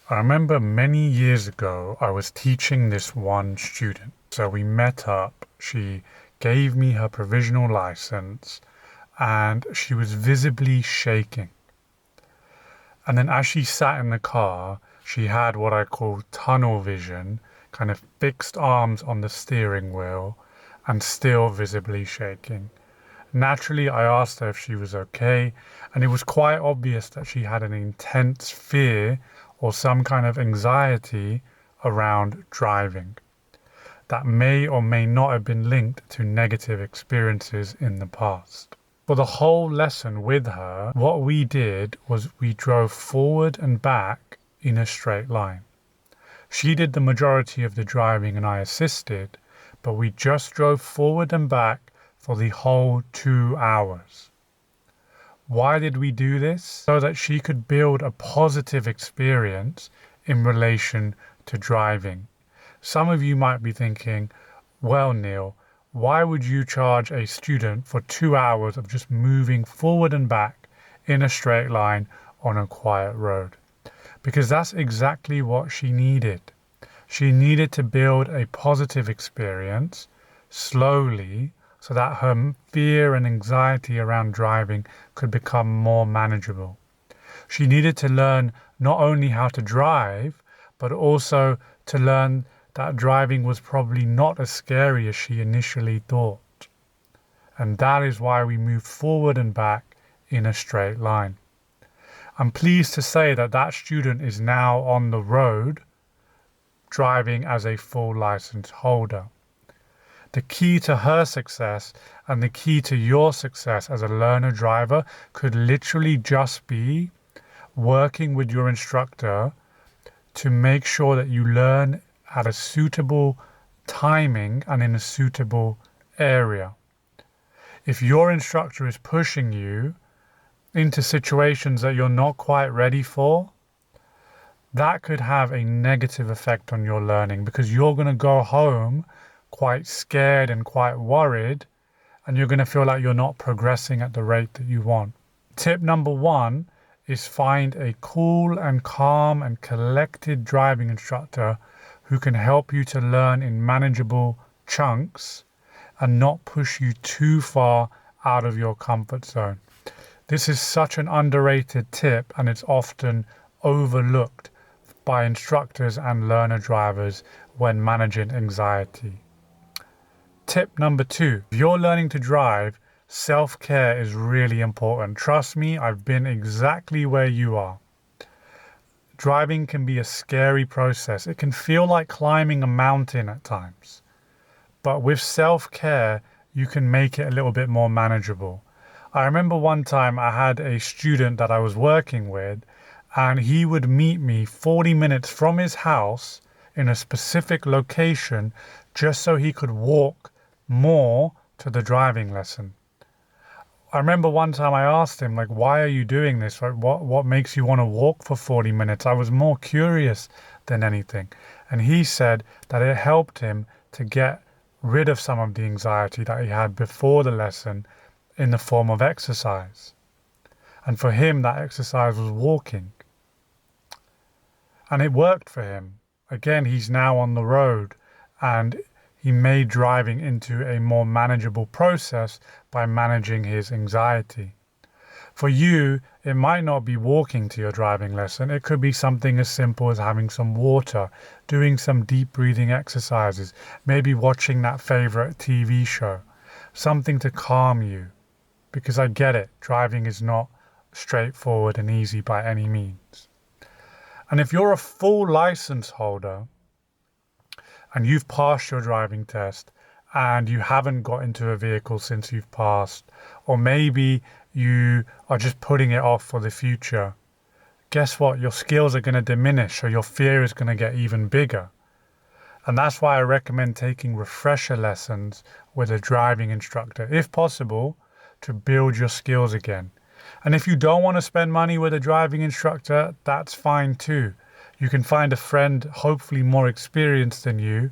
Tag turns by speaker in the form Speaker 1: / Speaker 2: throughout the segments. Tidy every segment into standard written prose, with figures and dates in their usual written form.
Speaker 1: I remember many years ago, I was teaching this one student. So we met up, she gave me her provisional license, and she was visibly shaking. And then as she sat in the car, she had what I call tunnel vision, kind of fixed arms on the steering wheel, and still visibly shaking. Naturally, I asked her if she was okay, and it was quite obvious that she had an intense fear or some kind of anxiety around driving that may or may not have been linked to negative experiences in the past. For the whole lesson with her, what we did was we drove forward and back in a straight line. She did the majority of the driving and I assisted, but we just drove forward and back for the whole 2 hours. Why did we do this? So that she could build a positive experience in relation to driving. Some of you might be thinking, well, Neil, why would you charge a student for 2 hours of just moving forward and back in a straight line on a quiet road? Because that's exactly what she needed. She needed to build a positive experience slowly so that her fear and anxiety around driving could become more manageable. She needed to learn not only how to drive, but also to learn that driving was probably not as scary as she initially thought. And that is why we moved forward and back in a straight line. I'm pleased to say that that student is now on the road driving as a full license holder. The key to her success and the key to your success as a learner driver could literally just be working with your instructor to make sure that you learn at a suitable timing and in a suitable area. If your instructor is pushing you into situations that you're not quite ready for, that could have a negative effect on your learning because you're going to go home quite scared and quite worried, and you're going to feel like you're not progressing at the rate that you want. Tip number 1 is find a cool and calm and collected driving instructor who can help you to learn in manageable chunks and not push you too far out of your comfort zone. This is such an underrated tip, and it's often overlooked by instructors and learner drivers when managing anxiety. Tip number 2, if you're learning to drive, self-care is really important. Trust me, I've been exactly where you are. Driving can be a scary process. It can feel like climbing a mountain at times. But with self-care, you can make it a little bit more manageable. I remember one time I had a student that I was working with, and he would meet me 40 minutes from his house in a specific location just so he could walk more to the driving lesson. I remember one time I asked him, like, why are you doing this? Like, what makes you want to walk for 40 minutes? I was more curious than anything. And he said that it helped him to get rid of some of the anxiety that he had before the lesson in the form of exercise. And for him, that exercise was walking. And it worked for him. Again, he's now on the road, and he made driving into a more manageable process by managing his anxiety. For you, it might not be walking to your driving lesson. It could be something as simple as having some water, doing some deep breathing exercises, maybe watching that favorite TV show, something to calm you. Because I get it, driving is not straightforward and easy by any means. And if you're a full license holder and you've passed your driving test and you haven't got into a vehicle since you've passed, or maybe you are just putting it off for the future, guess what? Your skills are going to diminish, so your fear is going to get even bigger. And that's why I recommend taking refresher lessons with a driving instructor, if possible, to build your skills again. And if you don't want to spend money with a driving instructor, that's fine too. You can find a friend, hopefully more experienced than you,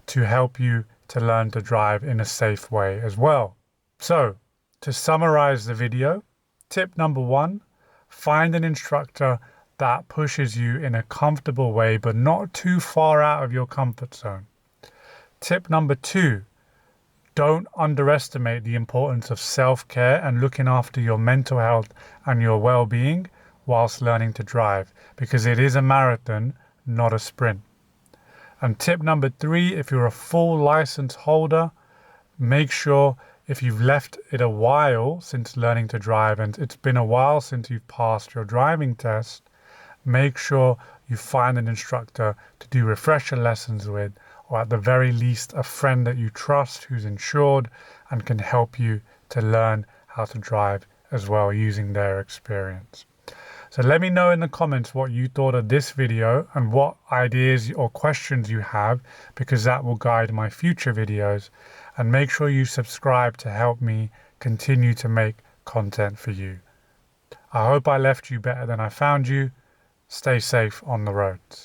Speaker 1: to help you to learn to drive in a safe way as well. So, to summarize the video, tip number 1, find an instructor that pushes you in a comfortable way, but not too far out of your comfort zone. Tip number 2, don't underestimate the importance of self-care and looking after your mental health and your well-being whilst learning to drive, because it is a marathon, not a sprint. And tip number 3, if you're a full license holder, make sure if you've left it a while since learning to drive and it's been a while since you've passed your driving test, make sure you find an instructor to do refresher lessons with, or at the very least a friend that you trust who's insured and can help you to learn how to drive as well using their experience. So let me know in the comments what you thought of this video and what ideas or questions you have, because that will guide my future videos. And make sure you subscribe to help me continue to make content for you. I hope I left you better than I found you. Stay safe on the roads.